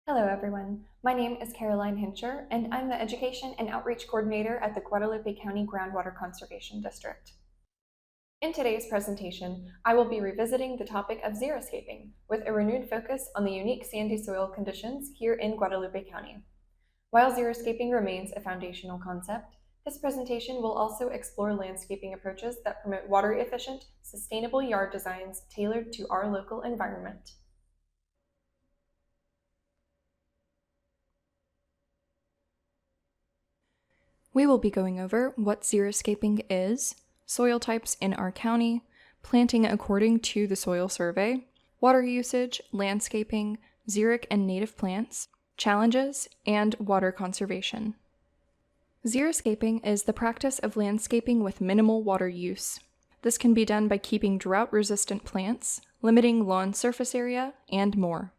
Hello everyone, my name is Caroline Hincher and I'm the Education and Outreach Coordinator at the Guadalupe County Groundwater Conservation District. In today's presentation, I will be revisiting the topic of xeriscaping with a renewed focus on the unique sandy soil conditions here in Guadalupe County. While xeriscaping remains a foundational concept, this presentation will also explore landscaping approaches that promote water-efficient, sustainable yard designs tailored to our local environment. We will be going over what xeriscaping is, soil types in our county, planting according to the soil survey, water usage, landscaping, xeric and native plants, challenges, and water conservation. Xeriscaping is the practice of landscaping with minimal water use. This can be done by keeping drought-resistant plants, limiting lawn surface area, and more.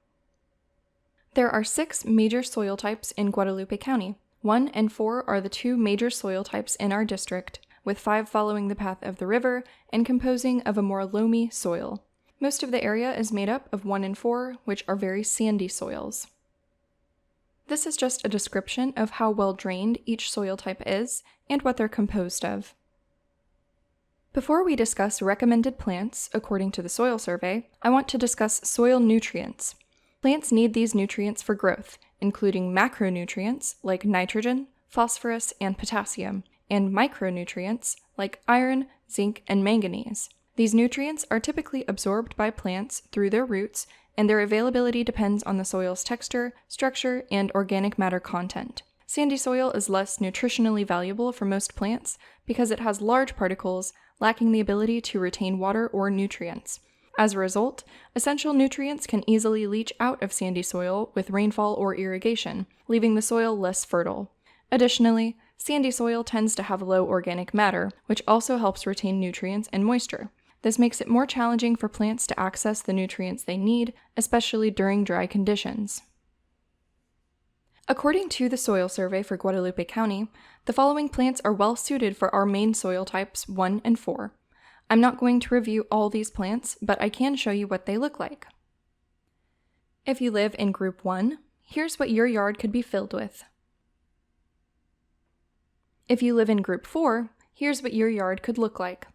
There are 6 major soil types in Guadalupe County. 1 and 4 are the 2 major soil types in our district, with 5 following the path of the river and composing of a more loamy soil. Most of the area is made up of 1 and 4, which are very sandy soils. This is just a description of how well drained each soil type is and what they're composed of. Before we discuss recommended plants according to the soil survey, I want to discuss soil nutrients. Plants need these nutrients for growth, including macronutrients like nitrogen, phosphorus, and potassium, and micronutrients like iron, zinc, and manganese. These nutrients are typically absorbed by plants through their roots, and their availability depends on the soil's texture, structure, and organic matter content. Sandy soil is less nutritionally valuable for most plants because it has large particles lacking the ability to retain water or nutrients. As a result, essential nutrients can easily leach out of sandy soil with rainfall or irrigation, leaving the soil less fertile. Additionally, sandy soil tends to have low organic matter, which also helps retain nutrients and moisture. This makes it more challenging for plants to access the nutrients they need, especially during dry conditions. According to the soil survey for Guadalupe County, the following plants are well suited for our main soil types 1 and 4. I'm not going to review all these plants, but I can show you what they look like. If you live in Group 1, here's what your yard could be filled with. If you live in Group 4, here's what your yard could look like.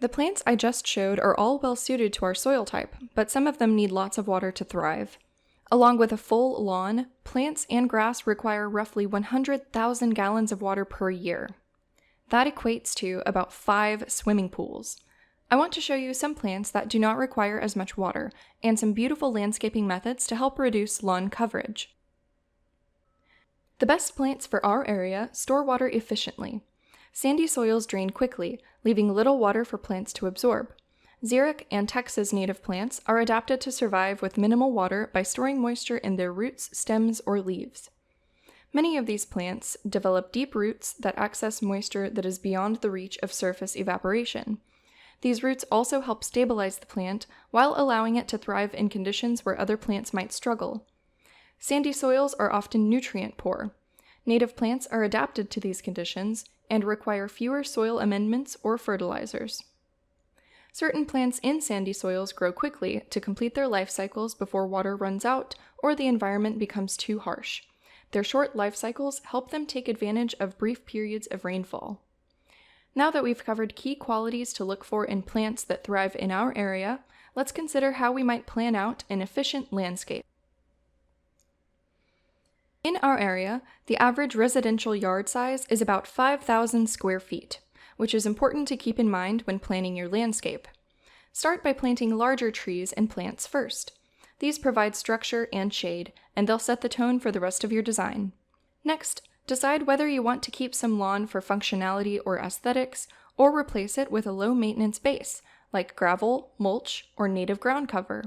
The plants I just showed are all well suited to our soil type, but some of them need lots of water to thrive. Along with a full lawn, plants and grass require roughly 100,000 gallons of water per year. That equates to about 5 swimming pools. I want to show you some plants that do not require as much water, and some beautiful landscaping methods to help reduce lawn coverage. The best plants for our area store water efficiently. Sandy soils drain quickly, leaving little water for plants to absorb. Xeric and Texas native plants are adapted to survive with minimal water by storing moisture in their roots, stems, or leaves. Many of these plants develop deep roots that access moisture that is beyond the reach of surface evaporation. These roots also help stabilize the plant while allowing it to thrive in conditions where other plants might struggle. Sandy soils are often nutrient poor. Native plants are adapted to these conditions and require fewer soil amendments or fertilizers. Certain plants in sandy soils grow quickly to complete their life cycles before water runs out or the environment becomes too harsh. Their short life cycles help them take advantage of brief periods of rainfall. Now that we've covered key qualities to look for in plants that thrive in our area, let's consider how we might plan out an efficient landscape. In our area, the average residential yard size is about 5,000 square feet, which is important to keep in mind when planning your landscape. Start by planting larger trees and plants first. These provide structure and shade, and they'll set the tone for the rest of your design. Next, decide whether you want to keep some lawn for functionality or aesthetics, or replace it with a low-maintenance base, like gravel, mulch, or native ground cover.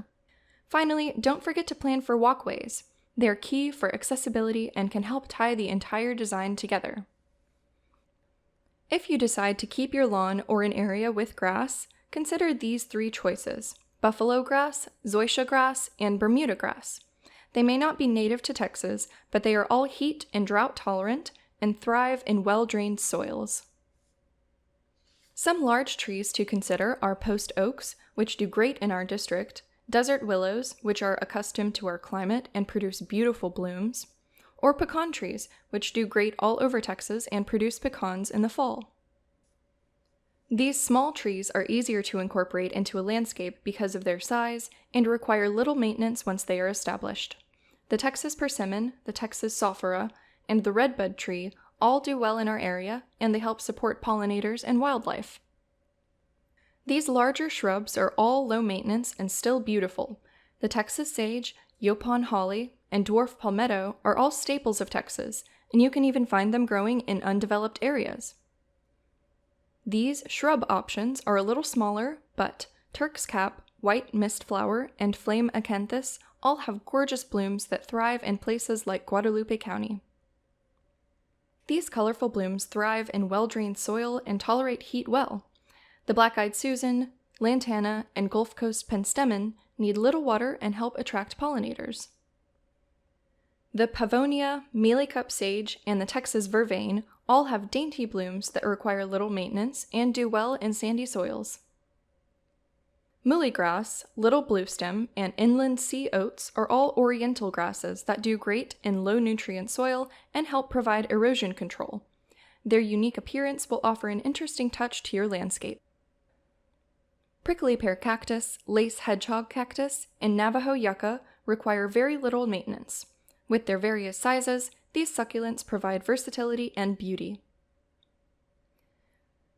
Finally, don't forget to plan for walkways. They're key for accessibility and can help tie the entire design together. If you decide to keep your lawn or an area with grass, consider these 3 choices: buffalo grass, zoysia grass, and Bermuda grass. They may not be native to Texas, but they are all heat and drought tolerant and thrive in well-drained soils. Some large trees to consider are post oaks, which do great in our district, desert willows, which are accustomed to our climate and produce beautiful blooms, or pecan trees, which do great all over Texas and produce pecans in the fall. These small trees are easier to incorporate into a landscape because of their size and require little maintenance once they are established. The Texas persimmon, the Texas sophora, and the redbud tree all do well in our area, and they help support pollinators and wildlife. These larger shrubs are all low maintenance and still beautiful. The Texas sage, Yopon holly, and dwarf palmetto are all staples of Texas, and you can even find them growing in undeveloped areas. These shrub options are a little smaller, but Turk's cap, white mistflower, and flame acanthus all have gorgeous blooms that thrive in places like Guadalupe County. These colorful blooms thrive in well-drained soil and tolerate heat well. The black-eyed Susan, lantana, and Gulf Coast penstemon need little water and help attract pollinators. The Pavonia, mealycup sage, and the Texas vervain all have dainty blooms that require little maintenance and do well in sandy soils. Muleygrass, little bluestem, and inland sea oats are all oriental grasses that do great in low-nutrient soil and help provide erosion control. Their unique appearance will offer an interesting touch to your landscape. Prickly pear cactus, lace hedgehog cactus, and Navajo yucca require very little maintenance. With their various sizes, these succulents provide versatility and beauty.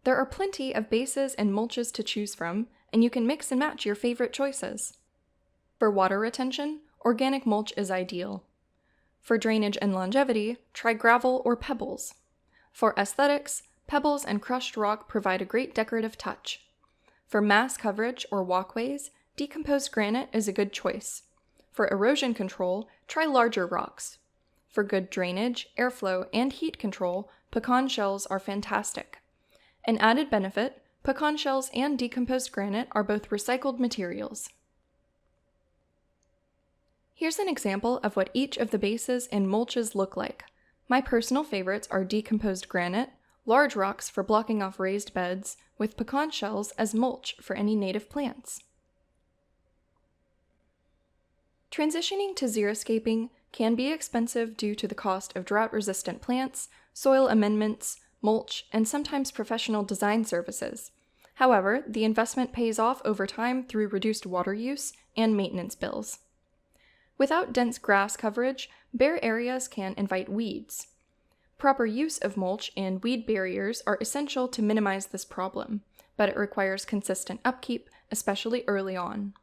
There are plenty of bases and mulches to choose from, and you can mix and match your favorite choices. For water retention, organic mulch is ideal. For drainage and longevity, try gravel or pebbles. For aesthetics, pebbles and crushed rock provide a great decorative touch. For mass coverage or walkways, decomposed granite is a good choice. For erosion control, try larger rocks. For good drainage, airflow, and heat control, pecan shells are fantastic. An added benefit, pecan shells and decomposed granite are both recycled materials. Here's an example of what each of the bases and mulches look like. My personal favorites are decomposed granite, large rocks for blocking off raised beds, with pecan shells as mulch for any native plants. Transitioning to xeriscaping can be expensive due to the cost of drought-resistant plants, soil amendments, mulch, and sometimes professional design services. However, the investment pays off over time through reduced water use and maintenance bills. Without dense grass coverage, bare areas can invite weeds. Proper use of mulch and weed barriers are essential to minimize this problem, but it requires consistent upkeep, especially early on.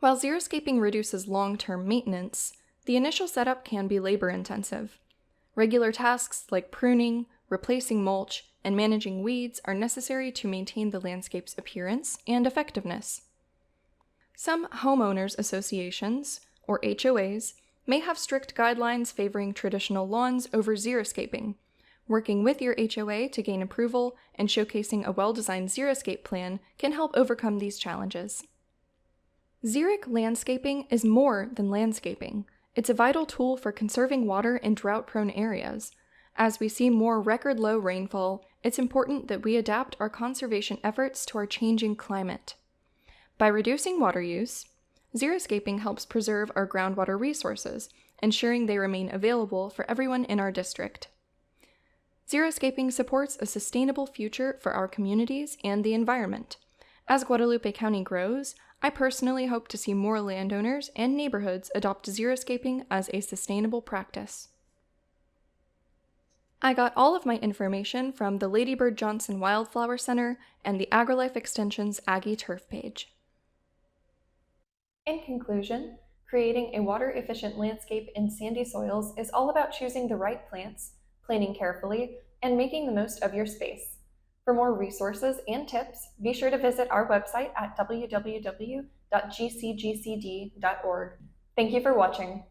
While xeriscaping reduces long-term maintenance, the initial setup can be labor-intensive. Regular tasks like pruning, replacing mulch, and managing weeds are necessary to maintain the landscape's appearance and effectiveness. Some homeowners associations, or HOAs, may have strict guidelines favoring traditional lawns over xeriscaping. Working with your HOA to gain approval and showcasing a well-designed xeriscape plan can help overcome these challenges. Xeric landscaping is more than landscaping. It's a vital tool for conserving water in drought-prone areas. As we see more record-low rainfall, it's important that we adapt our conservation efforts to our changing climate. By reducing water use, xeriscaping helps preserve our groundwater resources, ensuring they remain available for everyone in our district. Xeriscaping supports a sustainable future for our communities and the environment. As Guadalupe County grows, I personally hope to see more landowners and neighborhoods adopt xeriscaping as a sustainable practice. I got all of my information from the Lady Bird Johnson Wildflower Center and the AgriLife Extension's Aggie Turf page. In conclusion, creating a water-efficient landscape in sandy soils is all about choosing the right plants, planting carefully, and making the most of your space. For more resources and tips, be sure to visit our website at www.gcgcd.org. Thank you for watching.